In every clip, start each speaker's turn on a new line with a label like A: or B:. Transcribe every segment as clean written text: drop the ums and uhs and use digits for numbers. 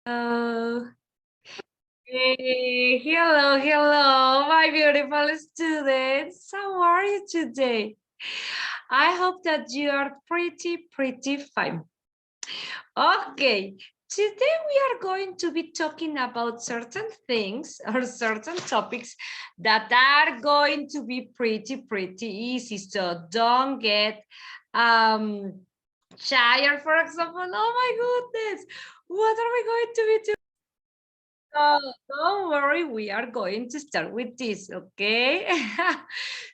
A: Uh, hello, my beautiful students. How are you today? I hope that you are pretty fine. Okay, today we are going to be talking about certain things or certain topics that are going to be pretty easy. So don't get tired, for example. Oh my goodness, what are we going to be doing? Oh, don't worry, we are going to start with this, okay?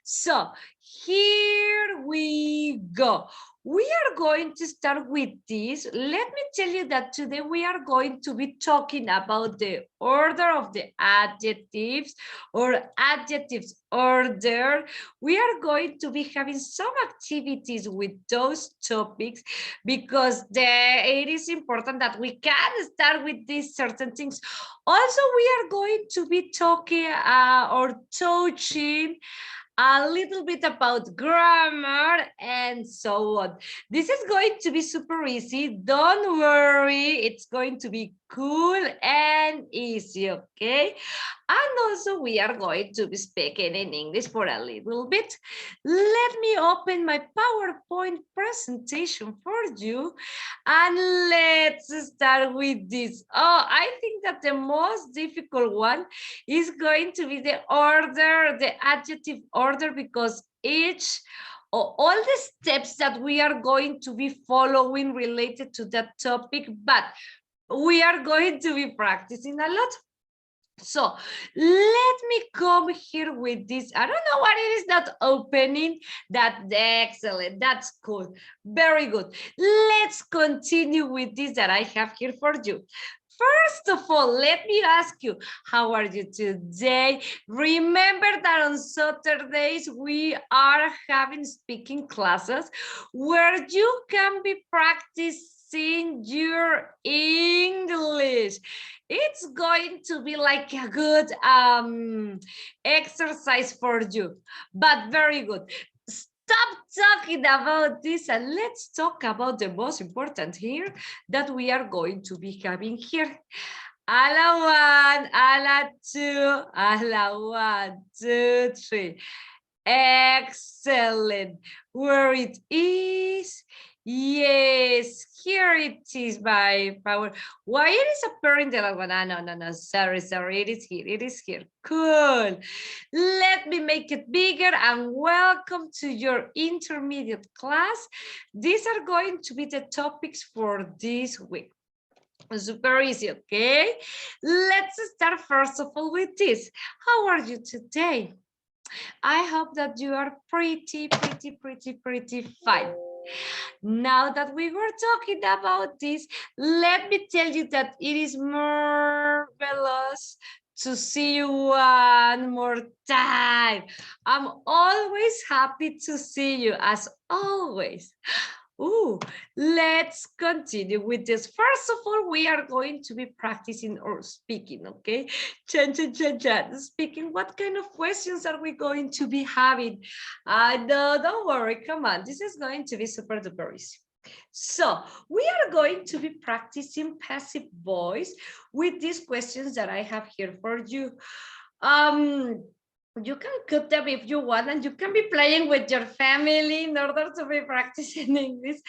A: So here we go. We are going to start with this. Let me tell you that today we are going to be talking about the order of the adjectives or adjectives order. We are going to be having some activities with those topics because it is important that we can start with these certain things. Also, we are going to be talking or touching a little bit about grammar and so on. This is going to be super easy. Don't worry, it's going to be cool and easy, okay? And also we are going to be speaking in English for a little bit. Let me open my PowerPoint presentation for you and let's start with this. Oh, I think that the most difficult one is going to be the order, the adjective order, because all the steps that we are going to be following related to that topic, but we are going to be practicing a lot. So let me come here with this. I don't know what it is that opening. That's excellent. That's cool. Very good. Let's continue with this that I have here for you. First of all, let me ask you, how are you today? Remember that on Saturdays we are having speaking classes where you can be practicing your English. It's going to be like a good exercise for you, but very good. Stop talking about this and let's talk about the most important here that we are going to be having here. Ala 1, ala 2, ala 1, 2, 3. Excellent. Where it is? Yes, here it is by power. Why it is appearing the last one? Ah, no. Sorry. It is here. It is here. Cool. Let me make it bigger and welcome to your intermediate class. These are going to be the topics for this week. Super easy, okay? Let's start first of all with this. How are you today? I hope that you are pretty fine. Now that we were talking about this, let me tell you that it is marvelous to see you one more time. I'm always happy to see you, as always. Ooh, let's continue with this. First of all, we are going to be practicing or speaking, okay? Chan. Speaking, what kind of questions are we going to be having? No, don't worry, come on. This is going to be super duper easy. So we are going to be practicing passive voice with these questions that I have here for you. You can cut them if you want, and you can be playing with your family in order to be practicing English.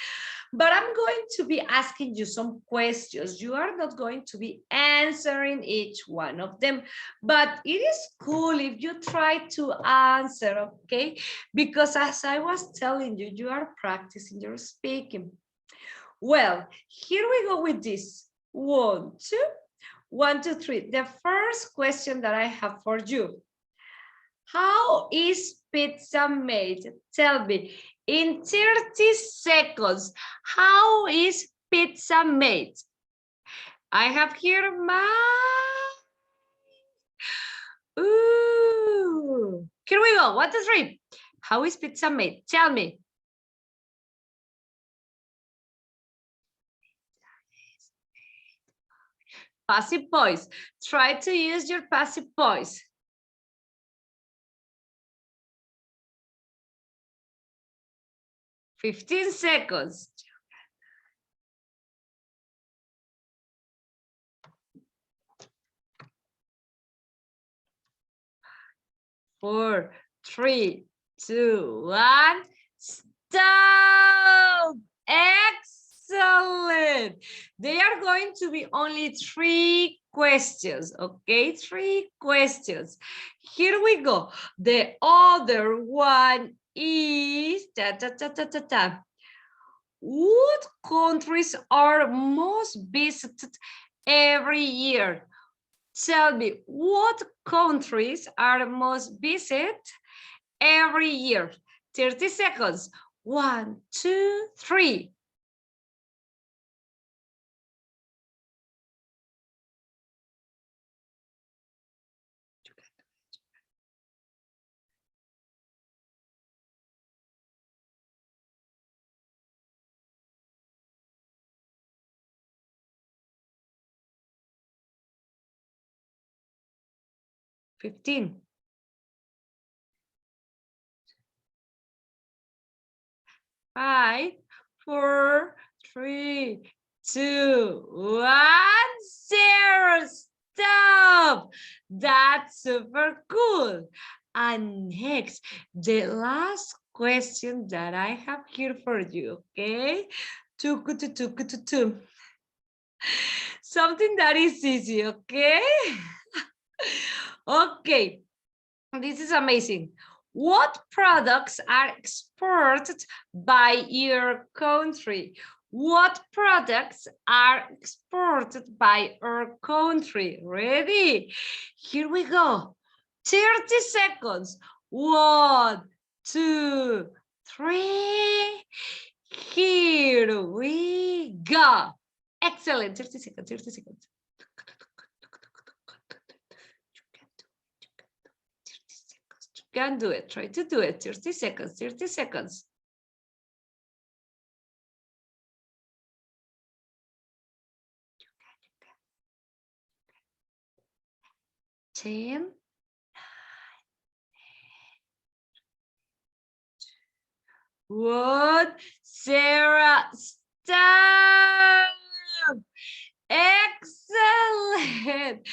A: But I'm going to be asking you some questions. You are not going to be answering each one of them, but it is cool if you try to answer, okay? Because as I was telling you, you are practicing your speaking. Well, here we go with this. 1, 2, 1, 2, 3. The first question that I have for you. How is pizza made? Tell me, in 30 seconds, how is pizza made? I have here my... Ooh. Here we go. 1, 2, 3. How is pizza made? Tell me. Passive voice. Try to use your passive voice. 15 seconds. 4, 3, 2, 1. Stop! Excellent. They are going to be only 3 questions, okay? 3 questions. Here we go. The other one is what countries are most visited every year? Tell me, what countries are most visited every year? 30 seconds. 1, 2, 3. $15. 5, 4, 3, 2, 1, 0. Stop. That's super cool. And next, the last question that I have here for you, okay? Something that is easy, okay? Okay, this is amazing. What products are exported by your country? What products are exported by our country? Ready? Here we go. 30 seconds. 1, 2, 3. Here we go. Excellent. 30 seconds, 30 seconds. You can do it. Try to do it. 30 seconds, 30 seconds. 10. 1. Sarah, stop. Excellent.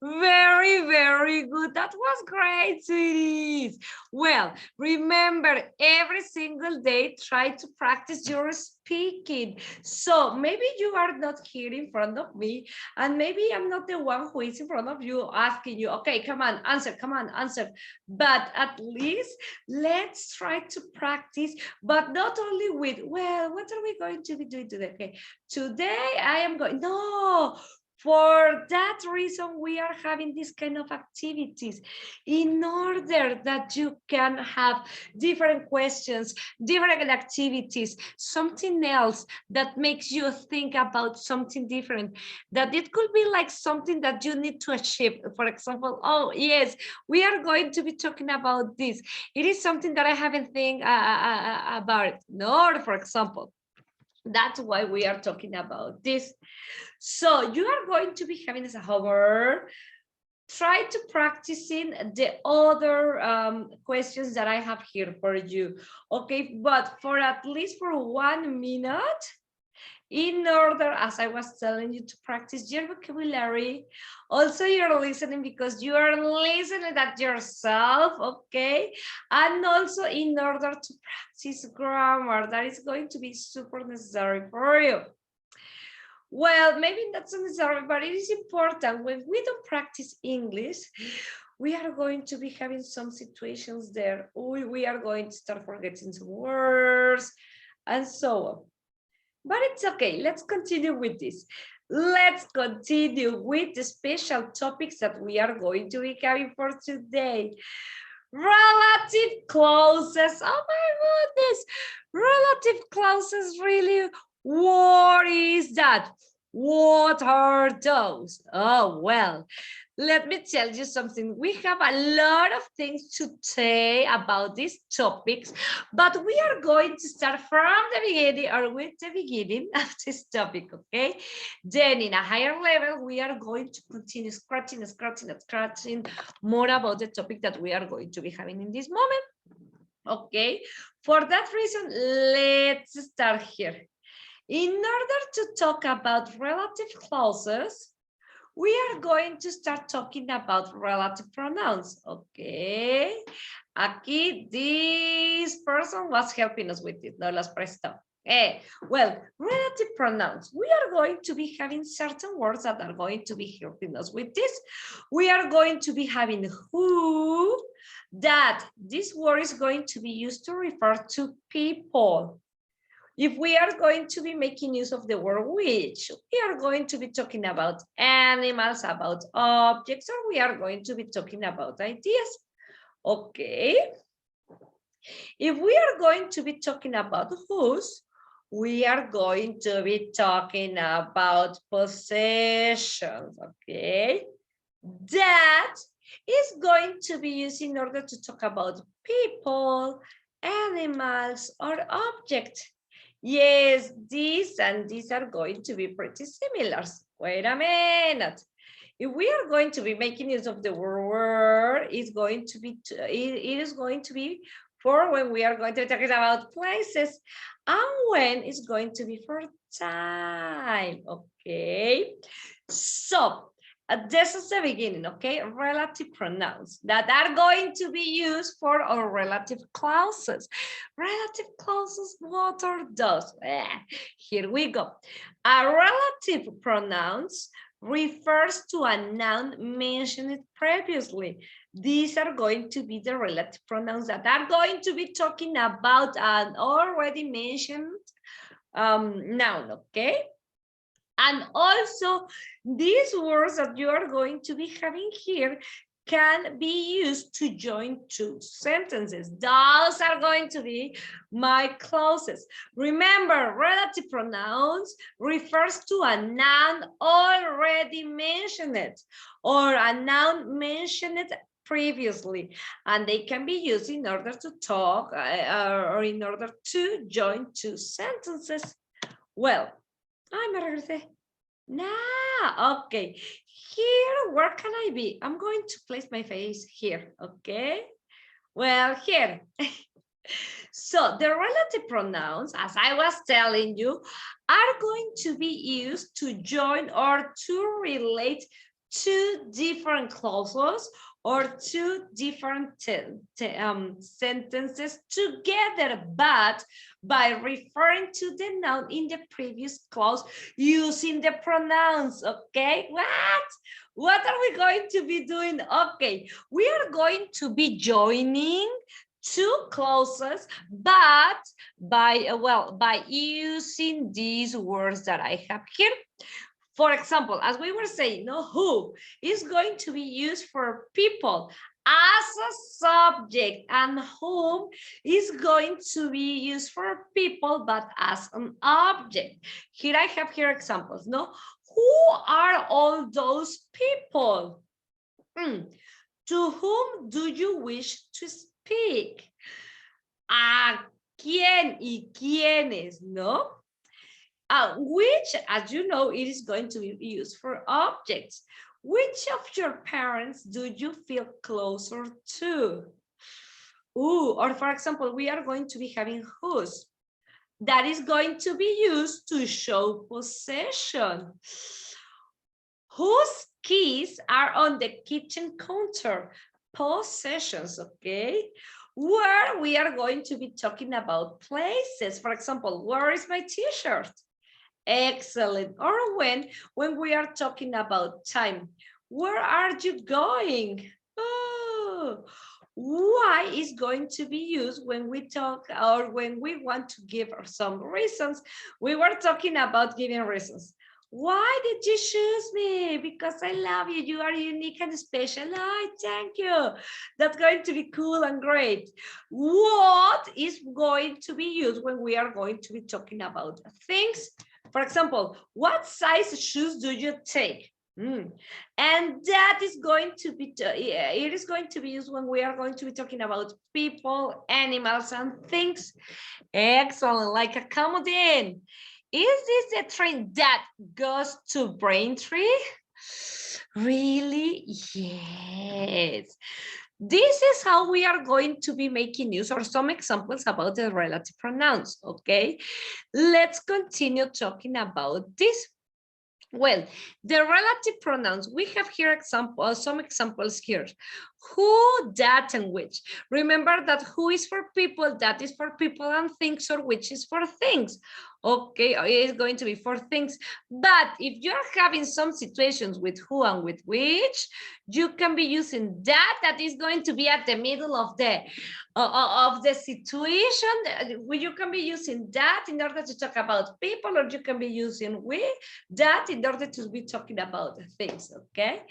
A: Very, very good. That was great, sweeties. Well, remember, every single day, try to practice your speaking. So maybe you are not here in front of me, and maybe I'm not the one who is in front of you asking you, okay, come on, answer, come on, answer. But at least let's try to practice, but not only with, well, what are we going to be doing today? Okay, today I am going, no, for that reason, we are having this kind of activities in order that you can have different questions, different activities, something else that makes you think about something different, that it could be like something that you need to achieve. For example, oh, yes, we are going to be talking about this. It is something that I haven't think about it. No, for example, that's why we are talking about this. So you are going to be having as a homework, try to practicing the other questions that I have here for you. Okay, but for at least for 1 minute, in order, as I was telling you, to practice your vocabulary. Also, you're listening because you are listening at yourself, okay? And also in order to practice grammar, that is going to be super necessary for you. Well, maybe not so necessary, but it is important. When we don't practice English, we are going to be having some situations there. We are going to start forgetting some words and so on. But it's okay. Let's continue with this. Let's continue with the special topics that we are going to be having for today. Relative clauses. Oh my goodness. Relative clauses, really? What is that? What are those? Oh, well, let me tell you something. We have a lot of things to say about these topics, but we are going to start from the beginning, or with the beginning of this topic, okay? Then in a higher level, we are going to continue scratching more about the topic that we are going to be having in this moment, okay? For that reason, let's start here. In order to talk about relative clauses, we are going to start talking about relative pronouns, okay? Aquí, this person was helping us with it, no las prestó. Well, relative pronouns. We are going to be having certain words that are going to be helping us with this. We are going to be having who, that. This word is going to be used to refer to people. If we are going to be making use of the word which, we are going to be talking about animals, about objects, or we are going to be talking about ideas. Okay. If we are going to be talking about whose, we are going to be talking about possessions, okay? That is going to be used in order to talk about people, animals, or objects. Yes, these and these are going to be pretty similar. Wait a minute. If we are going to be making use of the word, it's going to be it is going to be for when we are going to be talking about places, and when it's going to be for time. Okay, so this is the beginning. Okay, relative pronouns that are going to be used for our relative clauses. Relative clauses, what are those? Here we go. A relative pronouns refers to a noun mentioned previously. These are going to be the relative pronouns that are going to be talking about an already mentioned noun, okay? And also, these words that you are going to be having here can be used to join two sentences. Those are going to be my clauses. Remember, relative pronouns refers to a noun already mentioned or a noun mentioned previously, and they can be used in order to talk or in order to join two sentences. Well, I'm regresé. Nah, okay. Here, where can I be? I'm going to place my face here, okay? Well, here. So the relative pronouns, as I was telling you, are going to be used to join or to relate two different clauses or two different sentences together, but by referring to the noun in the previous clause using the pronouns, okay? What are we going to be doing? Okay, we are going to be joining two clauses, but by using these words that I have here. For example, as we were saying, no, who is going to be used for people as a subject, and whom is going to be used for people, but as an object. Here I have here examples, no? Who are all those people? To whom do you wish to speak? ¿A quién y quiénes, no? Which, as you know, it is going to be used for objects. Which of your parents do you feel closer to? Ooh, or for example, we are going to be having whose. That is going to be used to show possession. Whose keys are on the kitchen counter? Possessions, okay? Where we are going to be talking about places. For example, where is my t-shirt? Excellent. Or when we are talking about time, where are you going? Oh, why is going to be used when we talk or when we want to give some reasons. We were talking about giving reasons. Why did you choose me? Because I love you. You are unique and special. Oh, thank you. That's going to be cool and great. What is going to be used when we are going to be talking about things? For example, what size shoes do you take? And that is going to be, it is going to be used when we are going to be talking about people, animals, and things. Excellent, like accommodate. Is this a train that goes to Braintree? Really? Yes. This is how we are going to be making use or some examples about the relative pronouns, okay? Let's continue talking about this. Well, the relative pronouns, we have here some examples here. Who, that, and which. Remember that who is for people, that is for people and things, or which is for things. Okay, it is going to be for things. But if you're having some situations with who and with which, you can be using that is going to be at the middle of the situation. You can be using that in order to talk about people, or you can be using that in order to be talking about things, okay?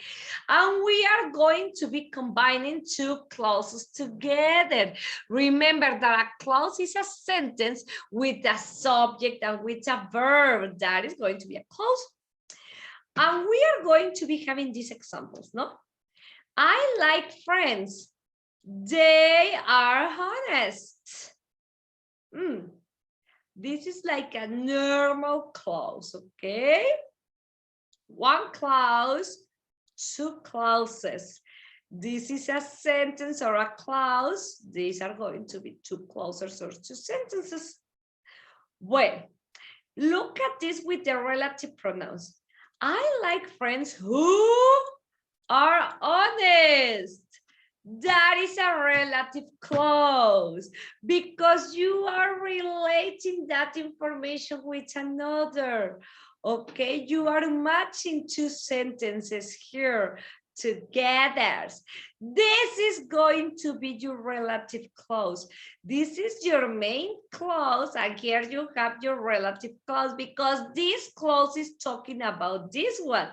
A: And we are going to be combining two clauses together. Remember that a clause is a sentence with a subject and with a verb. That is going to be a clause. And we are going to be having these examples, no? I like friends. They are honest. This is like a normal clause, okay? One clause, two clauses. This is a sentence or a clause. These are going to be two clauses or two sentences. Well, look at this with the relative pronouns. I like friends who are honest. That is a relative clause because you are relating that information with another. Okay, you are matching two sentences here together. This is going to be your relative clause. This is your main clause, and here you have your relative clause because this clause is talking about this one.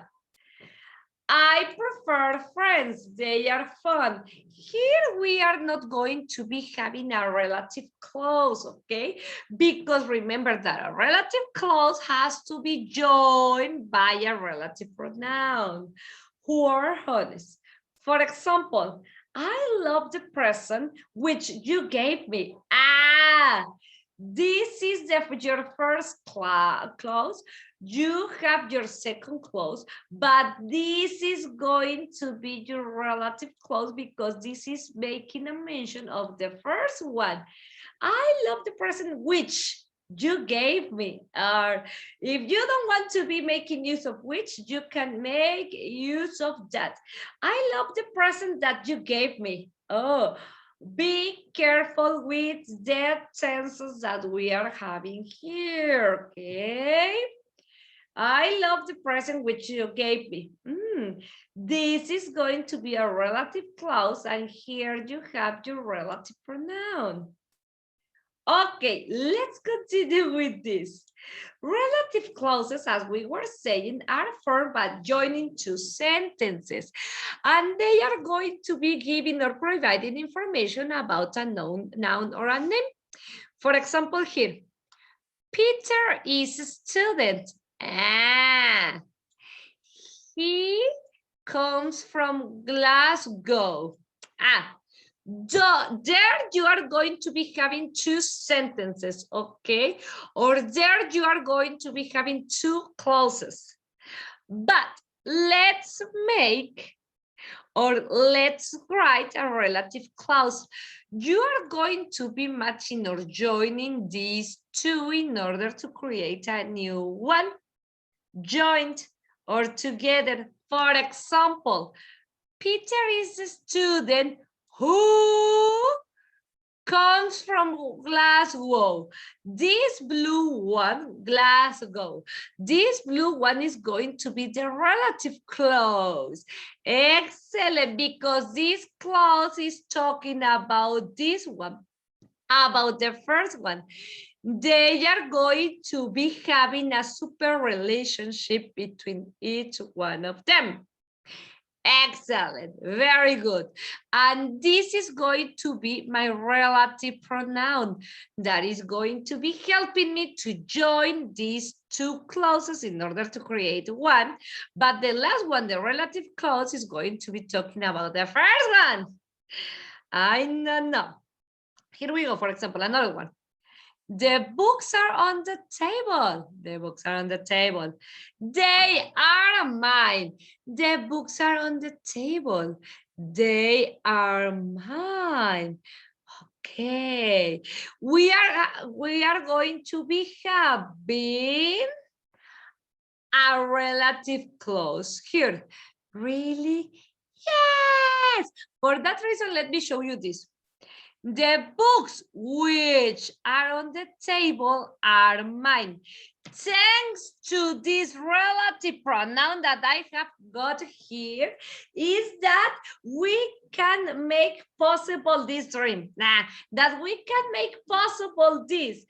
A: I prefer friends. They are fun. Here we are not going to be having a relative clause, okay? Because remember that a relative clause has to be joined by a relative pronoun. Who are honest. For example, I love the present which you gave me. This is your first clause. You have your second clause, but this is going to be your relative clause because this is making a mention of the first one. I love the present which you gave me. Or if you don't want to be making use of which, you can make use of that. I love the present that you gave me. Oh, be careful with the tenses that we are having here, okay? I love the present which you gave me. This is going to be a relative clause, and here you have your relative pronoun. Okay, let's continue with this. Relative clauses, as we were saying, are formed by joining two sentences, and they are going to be giving or providing information about a noun or a name. For example, here, Peter is a student. He comes from Glasgow. There you are going to be having two sentences, okay? Or there you are going to be having two clauses. But let's make or let's write a relative clause. You are going to be matching or joining these two in order to create a new one. Joined or together. For example, Peter is a student who comes from Glasgow. This blue one, Glasgow. This blue one is going to be the relative clause. Excellent, because this clause is talking about this one, about the first one. They are going to be having a super relationship between each one of them. Excellent, very good. And this is going to be my relative pronoun that is going to be helping me to join these two clauses in order to create one. But the last one, the relative clause, is going to be talking about the first one. I don't know. Here we go, for example, another one. The books are on the table. The books are on the table. They are mine. The books are on the table. They are mine. Okay. We are going to be having a relative clause here. Really? Yes. For that reason, let me show you this. The books which are on the table are mine. Thanks to this relative pronoun that I have got here, is that we can make possible this dream. That we can make possible this,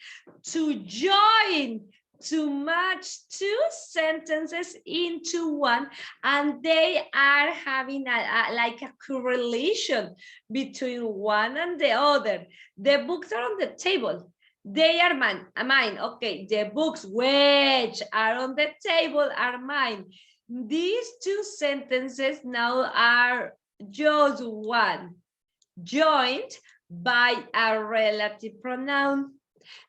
A: to join, to match two sentences into one, and they are having like a correlation between one and the other. The books are on the table. They are mine. Okay, the books which are on the table are mine. These two sentences now are just one, joined by a relative pronoun.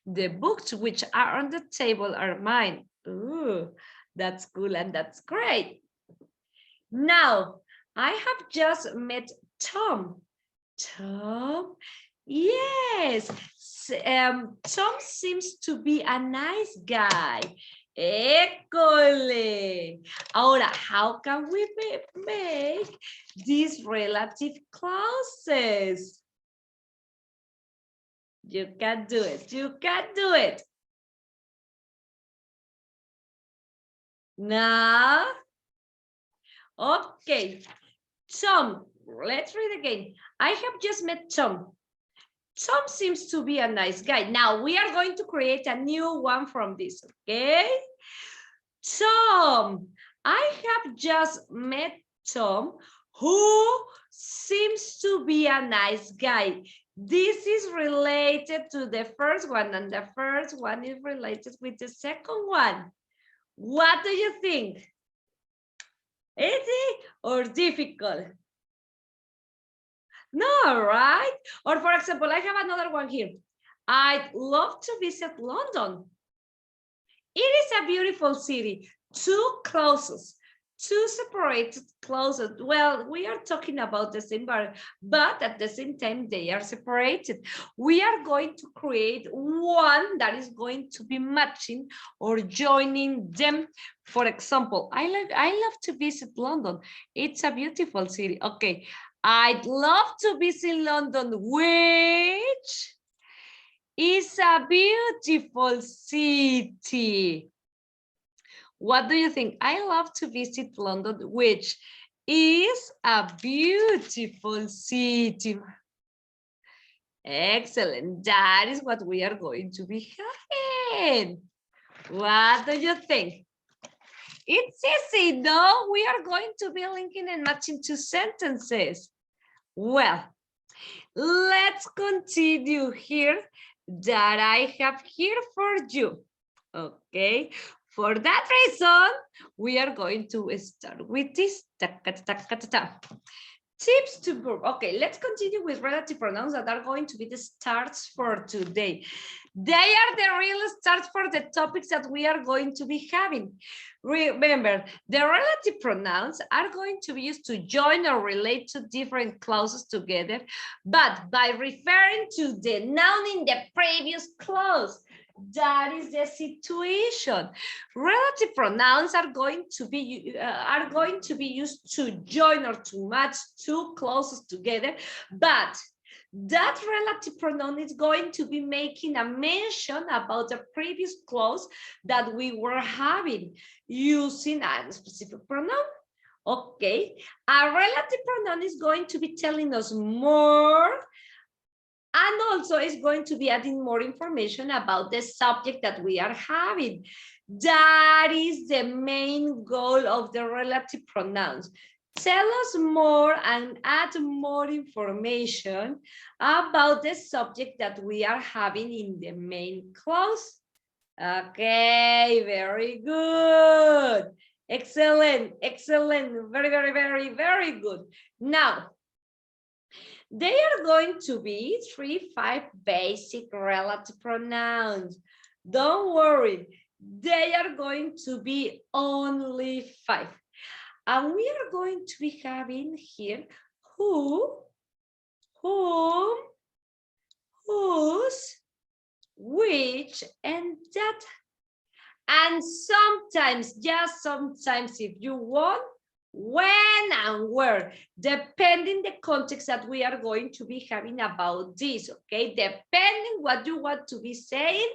A: The books which are on the table are mine. Ooh, that's cool and that's great. Now, I have just met Tom. Tom? Yes. Tom seems to be a nice guy. École. Ahora, how can we make these relative clauses? You can do it. You can do it. Now, okay. Tom, let's read again. I have just met Tom. Tom seems to be a nice guy. Now we are going to create a new one from this, okay? Tom, I have just met Tom, who seems to be a nice guy. This is related to the first one, and the first one is related with the second one. What do you think? Easy or difficult? No, right? Or for example, I have another one here. I'd love to visit London. It is a beautiful city. Two clauses, two separated clauses. Well, we are talking about the same bar, but at the same time, they are separated. We are going to create one that is going to be matching or joining them. For example, I love to visit London. It's a beautiful city. Okay, I'd love to visit London, which is a beautiful city. What do you think? I love to visit London, which is a beautiful city. Excellent. That is what we are going to be having. What do you think? It's easy, no? We are going to be linking and matching two sentences. Well, let's continue here that I have here for you. Okay. For that reason, we are going to start with this. Tips to verb. Okay, let's continue with relative pronouns that are going to be the starts for today. They are the real starts for the topics that we are going to be having. Remember, the relative pronouns are going to be used to join or relate to different clauses together, but by referring to the noun in the previous clause. That is the situation. Relative pronouns are going to be used to join or to match two clauses together, but that relative pronoun is going to be making a mention about the previous clause that we were having using a specific pronoun. Okay, a relative pronoun is going to be telling us more, and also is going to be adding more information about the subject that we are having. That is the main goal of the relative pronouns. Tell us more and add more information about the subject that we are having in the main clause. Okay, very good. Excellent, excellent, very, very, very, very good. Now, they are going to be 5 basic relative pronouns. Don't worry, they are going to be only 5. And we are going to be having here who, whom, whose, which, and that. And sometimes, just sometimes, if you want, when and where, depending the context that we are going to be having about this, okay? Depending what you want to be saying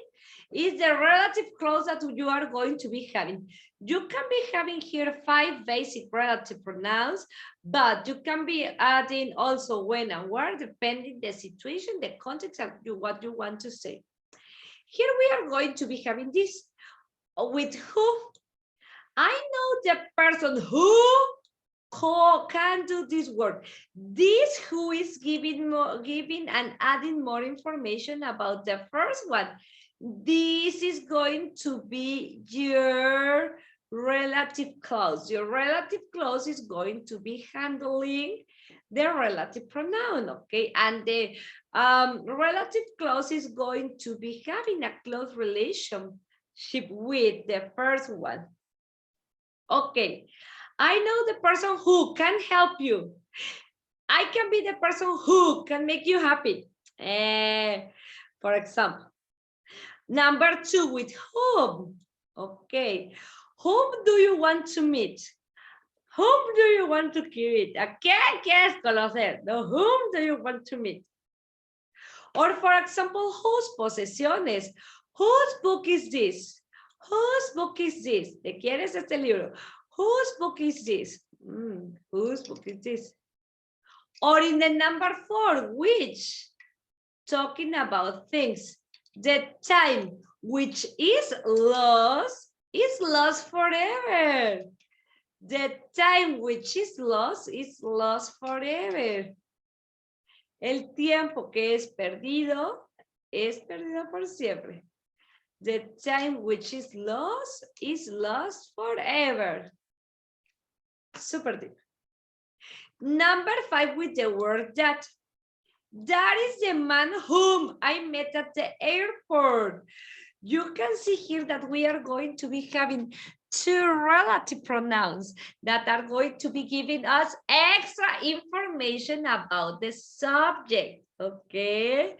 A: is the relative clause that you are going to be having. You can be having here 5 basic relative pronouns, but you can be adding also when and where, depending the situation, the context, and what you want to say. Here we are going to be having this with who. I know the person who can do this work. This who is giving and adding more information about the first one. This is going to be your relative clause. Your relative clause is going to be handling the relative pronoun, okay? And the relative clause is going to be having a close relationship with the first one. Okay, I know the person who can help you. I can be the person who can make you happy. For example, number 2, with whom. Okay, whom do you want to meet? Whom do you want to meet? ¿A quién quieres conocer? No, whom do you want to meet? Or for example, whose posesiones? Whose book is this? Whose book is this? ¿De quién es este libro? Whose book is this? Whose book is this? Or in the number 4, which? Talking about things. The time which is lost forever. The time which is lost forever. El tiempo que es perdido por siempre. The time which is lost forever. Super deep. Number 5 with the word that. That is the man whom I met at the airport. You can see here that we are going to be having 2 relative pronouns that are going to be giving us extra information about the subject, okay?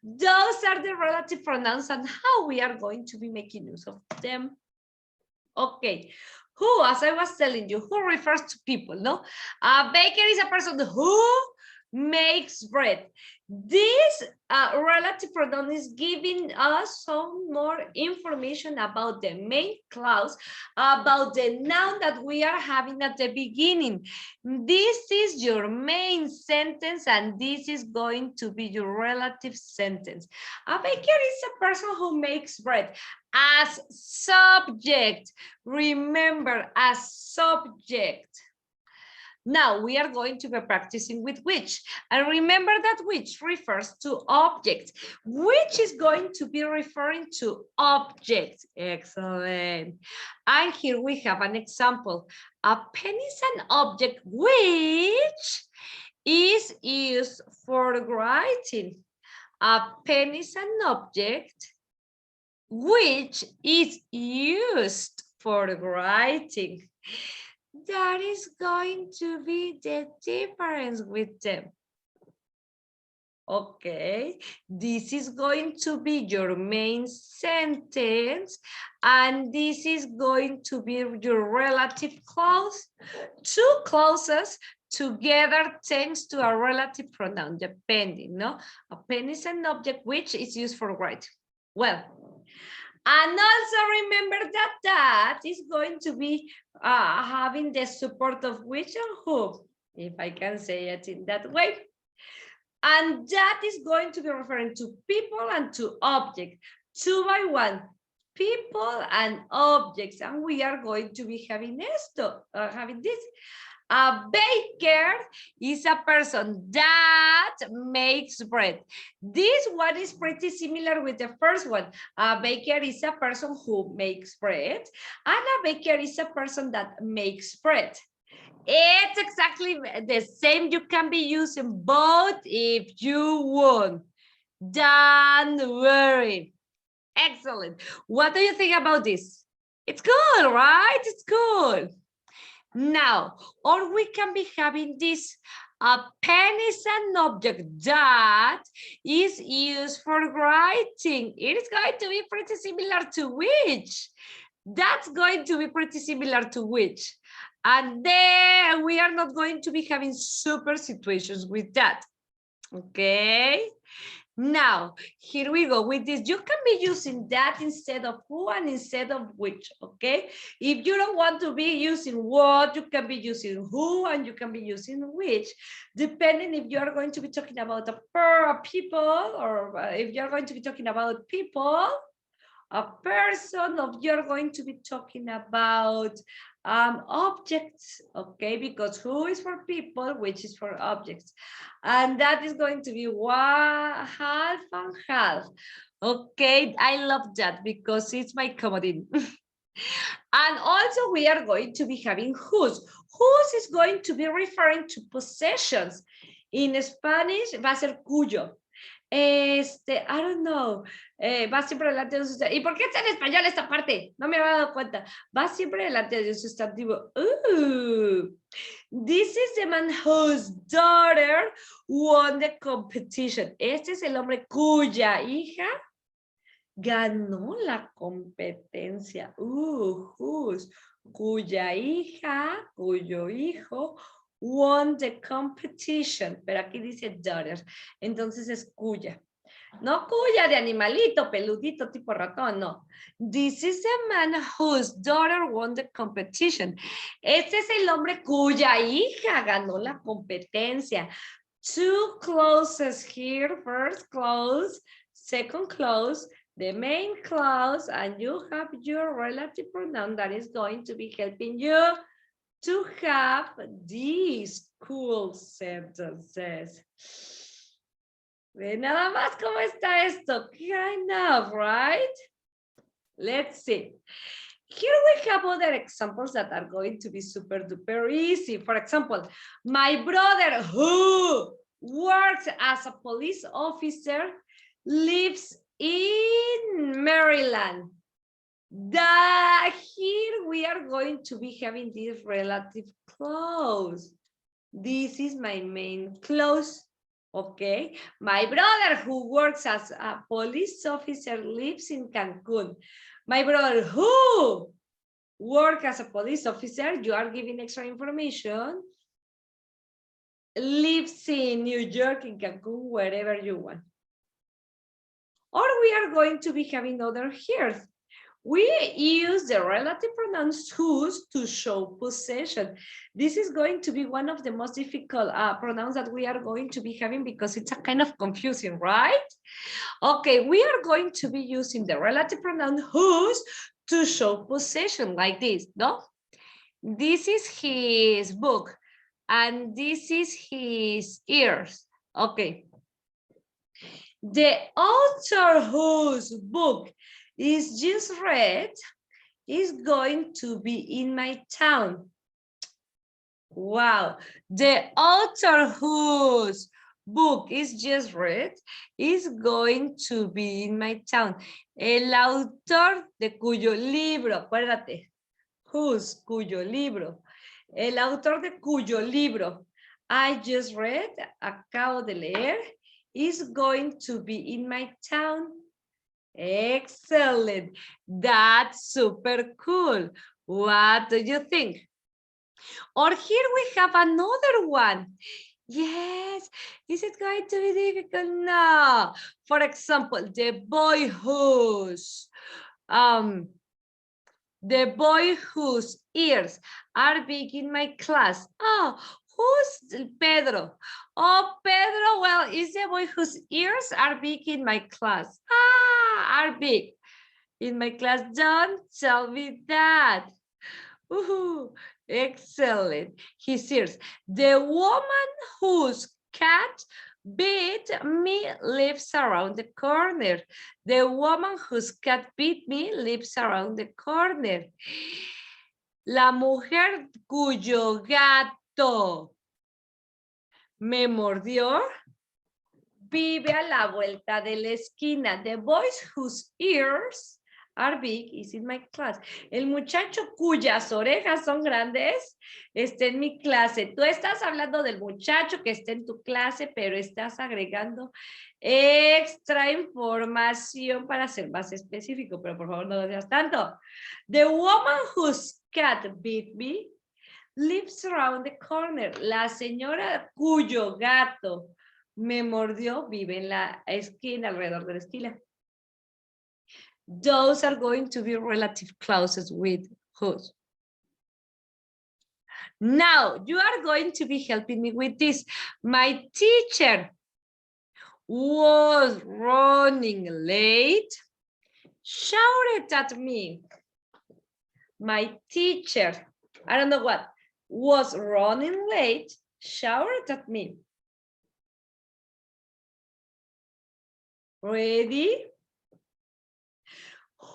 A: Those are the relative pronouns and how we are going to be making use of them. Okay, who, as I was telling you, who refers to people, no? A baker is a person who makes bread. This relative pronoun is giving us some more information about the main clause, about the noun that we are having at the beginning. This is your main sentence, and this is going to be your relative sentence. A baker is a person who makes bread. As subject, remember, as subject. Now we are going to be practicing with which, and remember that which refers to object. Which is going to be referring to object. Excellent. And here we have an example. A pen is an object which is used for writing. A pen is an object which is used for writing. That is going to be the difference with them. Okay, this is going to be your main sentence, and this is going to be your relative clause. 2 clauses together thanks to a relative pronoun, depending, no? A pen is an object which is used for writing. Well, and also remember that that is going to be having the support of which and who, if I can say it in that way. And that is going to be referring to people and to objects. 2 by 1, people and objects. And we are going to be having this. A baker is a person that makes bread. This one is pretty similar with the first one. A baker is a person who makes bread, and a baker is a person that makes bread. It's exactly the same. You can be using both if you want. Don't worry. Excellent. What do you think about this? It's good, right? It's good. Now, or we can be having this. A pen is an object that is used for writing. It is going to be pretty similar to which. That's going to be pretty similar to which. And then we are not going to be having super situations with that. Okay. Now, here we go with this. You can be using that instead of who and instead of which, okay? If you don't want to be using what, you can be using who and you can be using which, depending if you are going to be talking about a pair of people or if you're going to be talking about people, a person, or you're going to be talking about objects, okay? Because who is for people, which is for objects. And that is going to be half and half. Okay, I love that because it's my comedy. And also we are going to be having whose. Whose is going to be referring to possessions. In Spanish va a ser cuyo. I don't know, va siempre delante de un sustantivo. ¿Y por qué está en español esta parte? No me había dado cuenta. Va siempre delante de un sustantivo. Ooh. This is the man whose daughter won the competition. Este es el hombre cuya hija ganó la competencia. Whose. Cuya hija, cuyo hijo won the competition, pero aquí dice daughter, entonces es cuya. No cuya de animalito, peludito, tipo ratón, no. This is a man whose daughter won the competition. Este es el hombre cuya hija ganó la competencia. Two clauses here, first clause, second clause, the main clause, and you have your relative pronoun that is going to be helping you to have these cool sentences. Ve nada más cómo está esto, kind of, right? Let's see. Here we have other examples that are going to be super duper easy. For example, my brother who works as a police officer lives in Maryland. Here we are going to be having this relative clause. This is my main clause. Okay, my brother who works as a police officer lives in Cancun. My brother who works as a police officer, you are giving extra information, lives in New York, in Cancun, wherever you want. Or we are going to be having other here. We use the relative pronouns whose to show possession. This is going to be one of the most difficult pronouns that we are going to be having because it's a kind of confusing, right? Okay, we are going to be using the relative pronoun whose to show possession like this, no? This is his book and this is his ears. Okay. The author whose book is just read is going to be in my town. Wow. The author whose book is just read is going to be in my town. El autor de cuyo libro, acuérdate, whose, cuyo libro. El autor de cuyo libro I just read, acabo de leer, is going to be in my town. Excellent. That's super cool. What do you think? Or here we have another one. Yes. Is it going to be difficult? No. For example, the boy whose ears are big in my class. Oh, who's Pedro? Oh, Pedro, well, is the boy whose ears are big in my class. Are big in my class. Don't tell me that. Excellent. His ears. The woman whose cat beat me lives around the corner. The woman whose cat beat me lives around the corner. La mujer cuyo gato me mordió vive a la vuelta de la esquina. The boys whose ears are big is in my class. El muchacho cuyas orejas son grandes está en mi clase. Tú estás hablando del muchacho que está en tu clase, pero estás agregando extra información para ser más específico, pero por favor no seas tanto. The woman whose cat bit me lives around the corner. La señora cuyo gato me mordió vive en la esquina, alrededor de la esquina. Those are going to be relative clauses with whose. Now, you are going to be helping me with this. My teacher was running late, shouted at me. My teacher, I don't know what, was running late, shouted at me. Ready?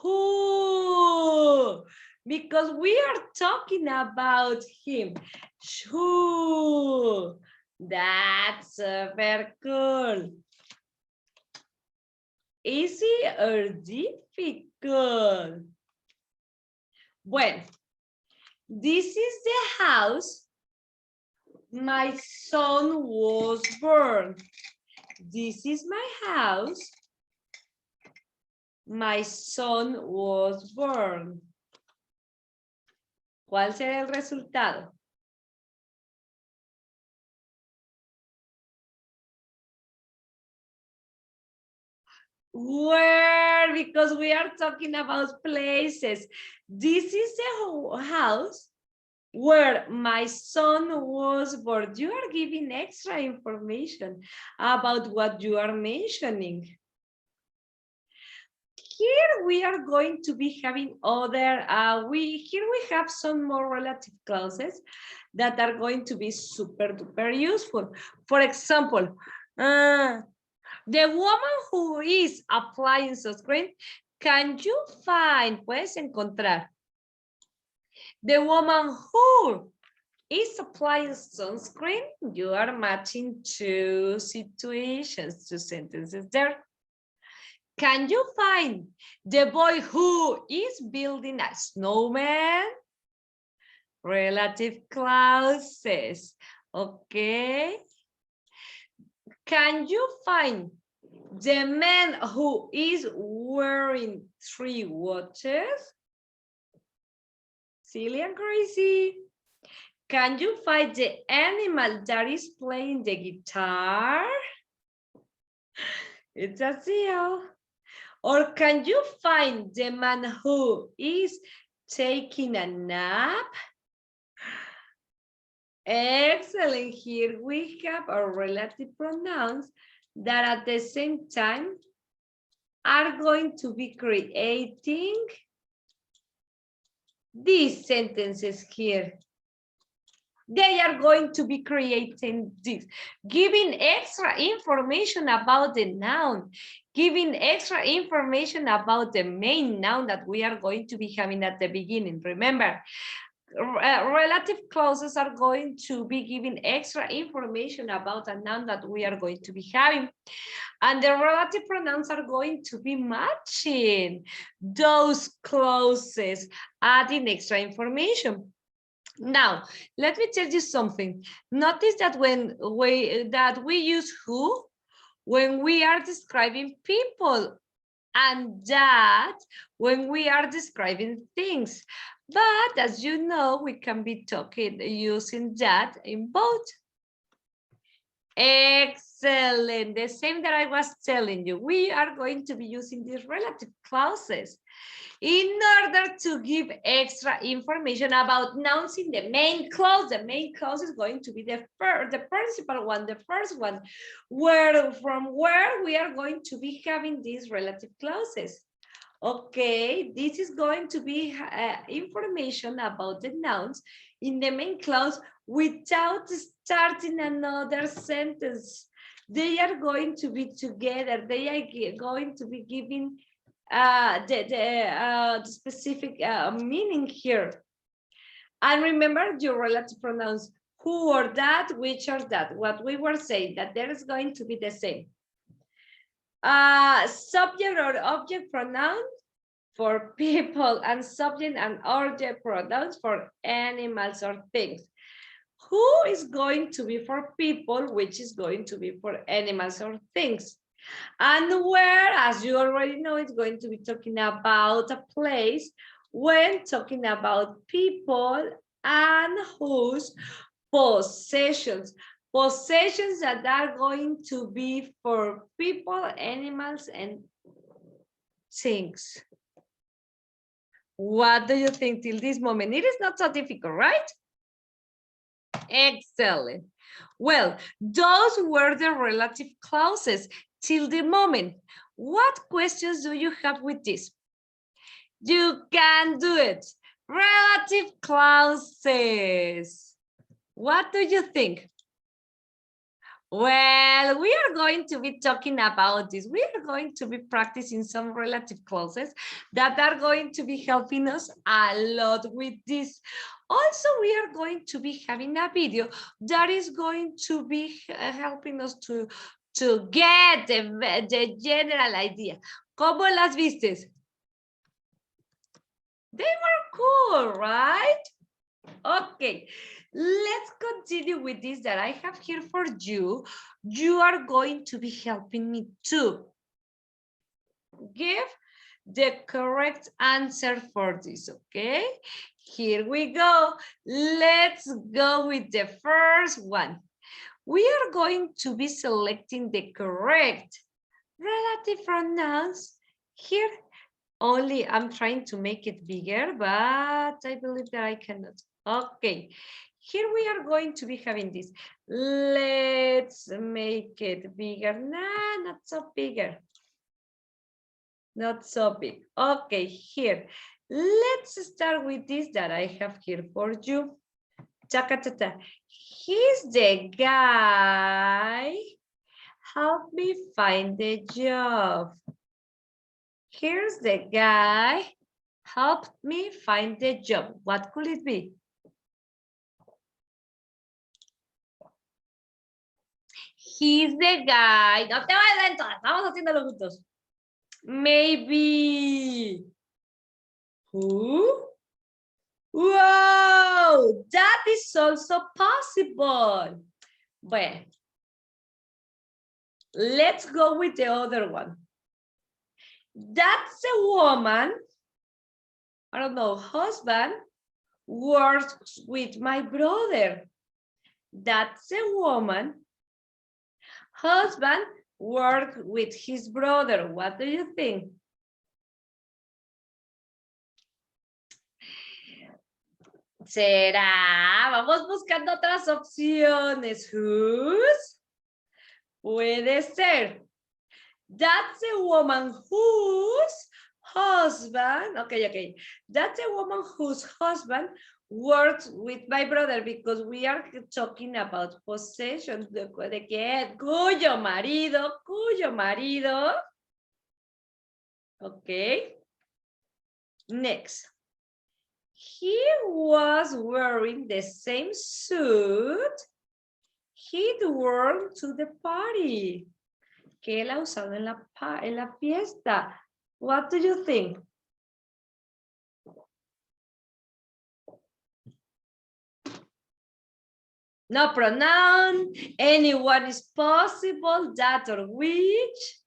A: Who? Because we are talking about him. Who? That's very cool. Easy or difficult? Bueno, this is the house my son was born. This is my house. My son was born. ¿Cuál será el resultado? Where? Because we are talking about places. This is the house where my son was born. You are giving extra information about what you are mentioning. Here we are going to be having other, here we have some more relative clauses that are going to be super duper useful. For example, the woman who is applying sunscreen, can you find, puedes encontrar. The woman who is applying sunscreen, you are matching two situations, two sentences there. Can you find the boy who is building a snowman? Relative clauses, okay? Can you find the man who is wearing 3 watches? Silly and crazy. Can you find the animal that is playing the guitar? It's a seal. Or can you find the man who is taking a nap? Excellent. Here we have our relative pronouns that at the same time are going to be creating these sentences here. They are going to be creating this, giving extra information about the noun, giving extra information about the main noun that we are going to be having at the beginning. Remember, relative clauses are going to be giving extra information about a noun that we are going to be having. And the relative pronouns are going to be matching those clauses, adding extra information. Now, let me tell you something. Notice that when we use who when we are describing people, and that when we are describing things. But as you know, we can be using that in both. Excellent. The same that I was telling you. We are going to be using these relative clauses in order to give extra information about nouns in the main clause. The main clause is going to be the principal one, the first one, from where we are going to be having these relative clauses. Okay, this is going to be information about the nouns in the main clause without starting another sentence. They are going to be together. They are going to be giving the specific meaning here. And remember your relative pronouns, who or that, which or that. What we were saying, that there is going to be the same. Subject or object pronoun, for people and subject and object pronouns for animals or things. Who is going to be for people, which is going to be for animals or things. And where, as you already know, it's going to be talking about a place when talking about people and whose possessions. Possessions that are going to be for people, animals, and things. What do you think till this moment? It is not so difficult, right? Excellent. Well, those were the relative clauses till the moment. What questions do you have with this? You can do it. Relative clauses. What do you think? Well, we are going to be talking about this. We are going to be practicing some relative clauses that are going to be helping us a lot with this. Also, we are going to be having a video that is going to be helping us to get the general idea. ¿Cómo las vistes? They were cool, right? Okay, let's continue with this that I have here for you. You are going to be helping me to give the correct answer for this, okay? Here we go. Let's go with the first one. We are going to be selecting the correct relative pronouns here. Only I'm trying to make it bigger, but I believe that I cannot. Okay, here we are going to be having this. Let's make it bigger. Nah, not so bigger. Not so big. Okay, here. Let's start with this that I have here for you. Chakatata. He's the guy. Help me find the job. Here's the guy. Help me find the job. What could it be? He's the guy. No te vayas lento. Estamos haciéndolo juntos. Maybe. Who? Wow, that is also possible. Well, let's go with the other one. That's a woman, I don't know, husband, works with my brother. That's a woman, husband, works with his brother. What do you think? ¿Será? Vamos buscando otras opciones. Whose? Puede ser. That's a woman whose husband, okay. That's a woman whose husband works with my brother because we are talking about possession. ¿De qué? Cuyo marido. Okay. Next. He was wearing the same suit he'd worn to the party. Que él ha usado en la fiesta. What do you think? No pronoun, anyone is possible, that or which.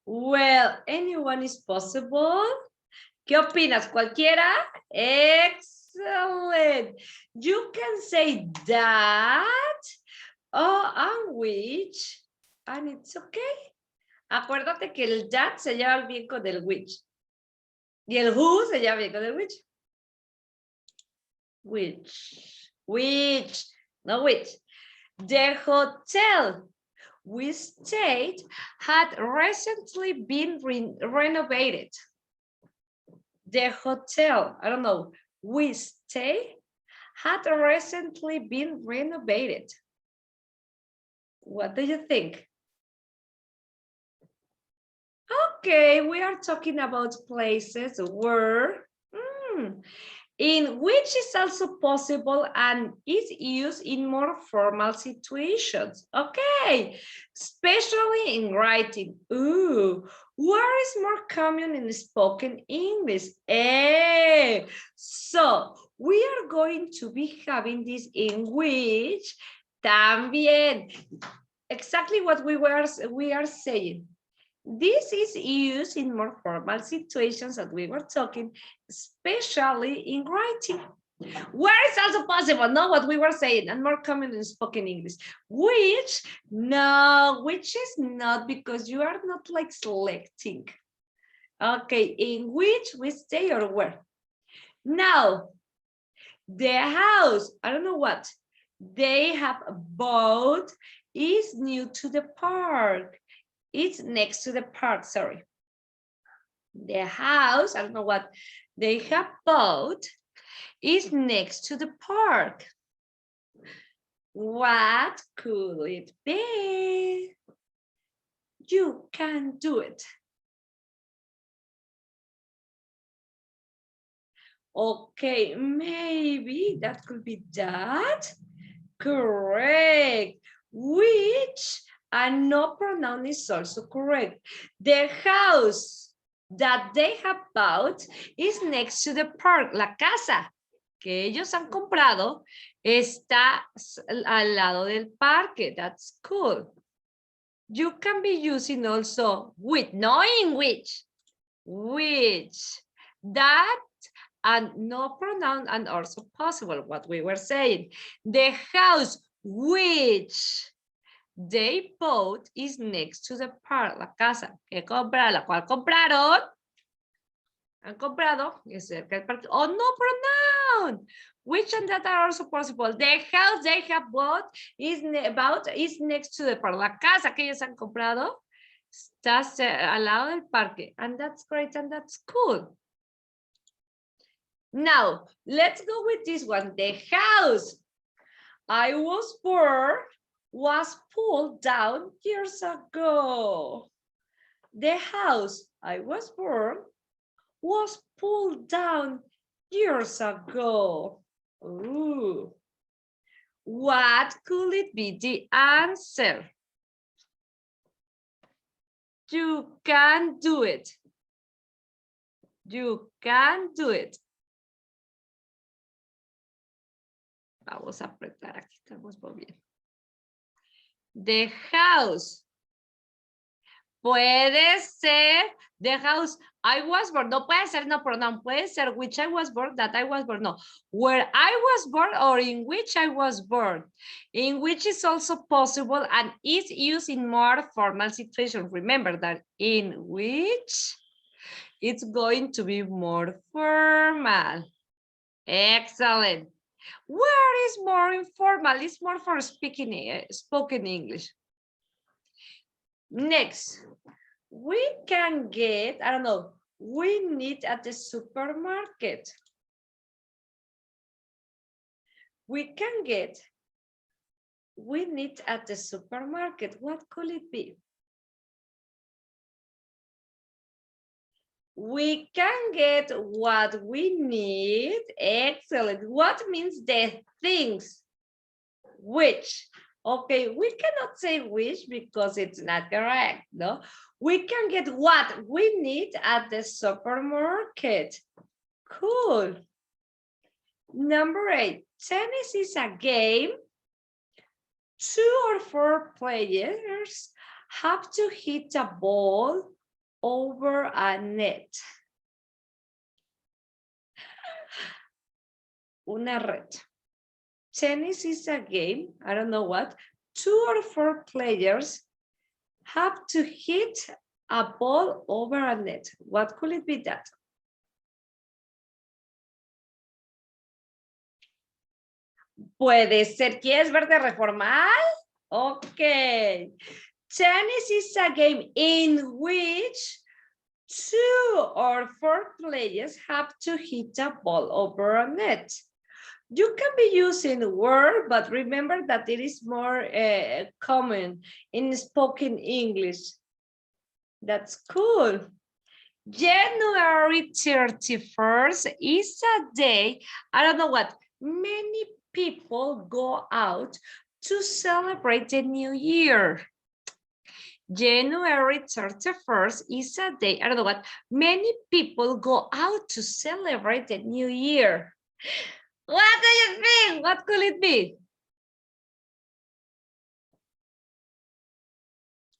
A: Well, anyone is possible. ¿Qué opinas? ¿Cualquiera? Excellent. You can say that and which, and it's okay. Acuérdate que el that se lleva bien con el which. Y el who se lleva bien con el which. Which, no which. The hotel we stayed had recently been renovated. The hotel, I don't know, we stayed had recently been renovated. What do you think? Okay, we are talking about places where, in which is also possible and is used in more formal situations. Okay, especially in writing. Ooh, Where is more common in spoken English? So we are going to be having this in which también. Exactly what we are saying. This is used in more formal situations that we were talking, especially in writing. Where is also possible, not what we were saying, and more common in spoken English. Which, no, which is not, because you are not like selecting. Okay, in which we stay or where. Now, the house, I don't know what, they have bought is new to the park. It's next to the park, sorry. The house, I don't know what they have bought, is next to the park. What could it be? You can do it. Okay, maybe that could be that. Correct. Which and no pronoun is also correct. The house that they have bought is next to the park. La casa que ellos han comprado está al lado del parque. That's cool. You can be using also with, knowing which, that, and no pronoun, and also possible, what we were saying. The house which they bought is next to the park, la casa que compraron, la cual compraron, han comprado, es cerca del parque. Oh, no pronoun. Which and that are also possible. The house they have bought is next to the park. La casa que ellos han comprado está al lado del parque. And that's great and that's cool. Now, let's go with this one. The house I was born was pulled down years ago. The house I was born was pulled down years ago. Ooh. What could it be? The answer. You can do it. You can do it. Vamos a apretar, aquí estamos muy bien. The house. Puede ser the house I was born. No puede ser no pronoun. Puede ser which I was born, that I was born. No. Where I was born or in which I was born. In which is also possible and is used in more formal situations. Remember that in which it's going to be more formal. Excellent. Where is more informal? It's more for speaking spoken English. Next, we can get, I don't know, we need at the supermarket. We can get, we need at the supermarket. What could it be? We can get what we need. Excellent. What means the things? Which? Okay, we cannot say which because it's not correct, no? We can get what we need at the supermarket. Cool. Number 8, tennis is a game. 2 or 4 players have to hit a ball over a net. Una red. Tennis is a game, I don't know what. 2 or 4 players have to hit a ball over a net. What could it be that? Puede ser, ¿quieres ver de reformal? Okay. Tennis is a game in which 2 or 4 players have to hit a ball over a net. You can be using word, but remember that it is more common in spoken English. That's cool. January 31st is a day, I don't know what, many people go out to celebrate the new year. January 31st is a day, I don't know what, many people go out to celebrate the new year. What do you think? What could it be?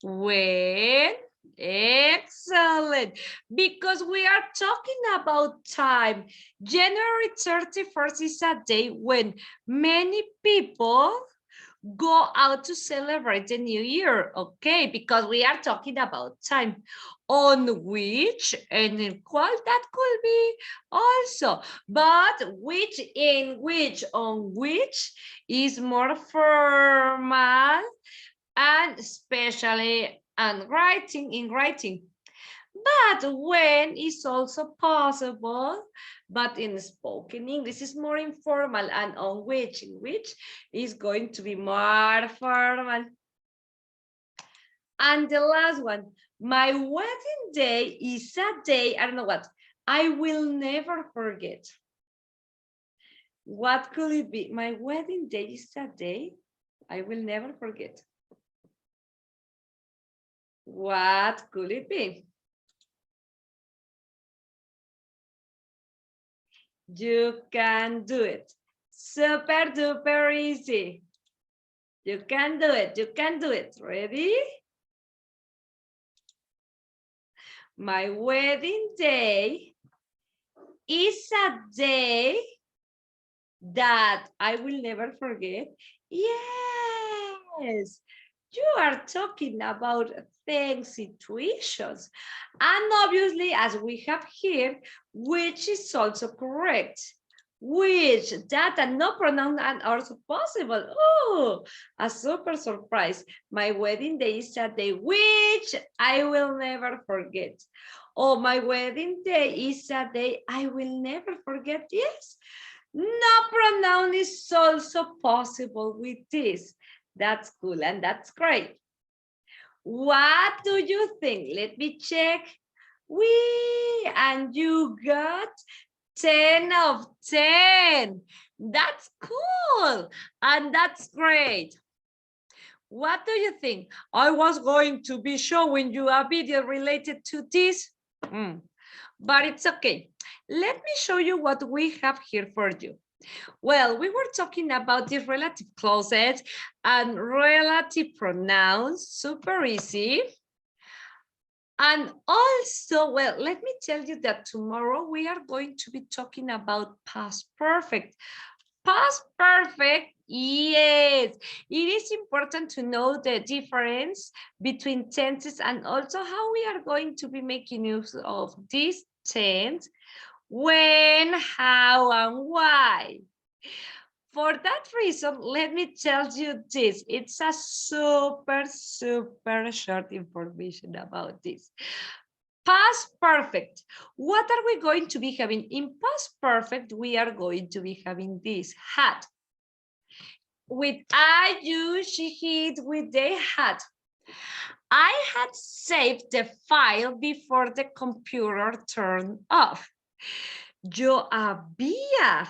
A: When? Excellent. Because we are talking about time. January 31st is a day when many people go out to celebrate the new year, okay? Because we are talking about time. On which, and in qual, that could be also, but which, in which, on which is more formal, and especially and writing, in writing. But when is also possible, but in spoken English is more informal, and on which, in which is going to be more formal. And the last one, my wedding day is a day, I don't know what, I will never forget. What could it be? My wedding day is a day I will never forget. What could it be? You can do it. Super duper easy. You can do it. You can do it. Ready? My wedding day is a day that I will never forget. Yes. You are talking about things, situations. And obviously, as we have here, which is also correct. Which, that, and no pronoun and also possible. Oh, a super surprise. My wedding day is a day which I will never forget. Oh, my wedding day is a day I will never forget. Yes. No pronoun is also possible with this. That's cool and that's great. What do you think? Let me check. And you got 10 of 10. That's cool and that's great. What do you think? I was going to be showing you a video related to this, but it's okay. Let me show you what we have here for you. Well, we were talking about the relative clauses and relative pronouns, super easy. And also, well, let me tell you that tomorrow we are going to be talking about past perfect. Past perfect, yes. It is important to know the difference between tenses and also how we are going to be making use of this tense, when, how, and why. For that reason, let me tell you this. It's a super, super short information about this. Past perfect. What are we going to be having? In past perfect, we are going to be having this, had. With I, you, she, he, with they had. I had saved the file before the computer turned off. Yo había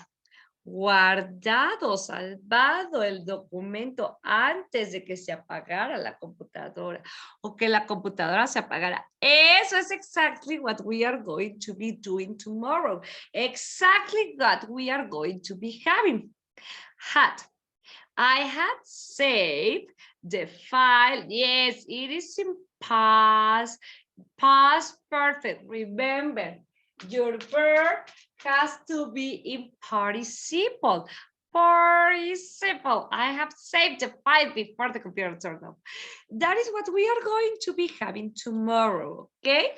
A: guardado, salvado el documento antes de que se apagara la computadora o que la computadora se apagara. Eso es exactly what we are going to be doing tomorrow. Exactly what we are going to be having. Had. I had saved the file. Yes, it is in past perfect. Remember, your verb has to be in participle. Participle. I have saved the file before the computer turned off. That is what we are going to be having tomorrow, okay?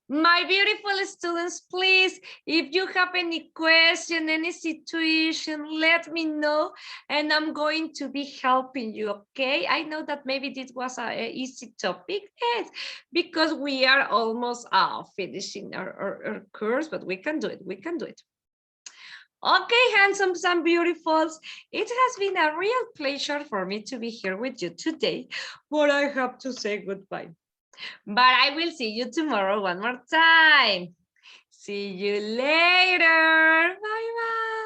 A: My beautiful students, please, if you have any question, any situation, let me know and I'm going to be helping you, okay? I know that maybe this was an easy topic, yes, because we are almost finishing our course, but we can do it, we can do it. Okay, handsomes and beautifuls, it has been a real pleasure for me to be here with you today, but I have to say goodbye. But I will see you tomorrow one more time. See you later. Bye-bye.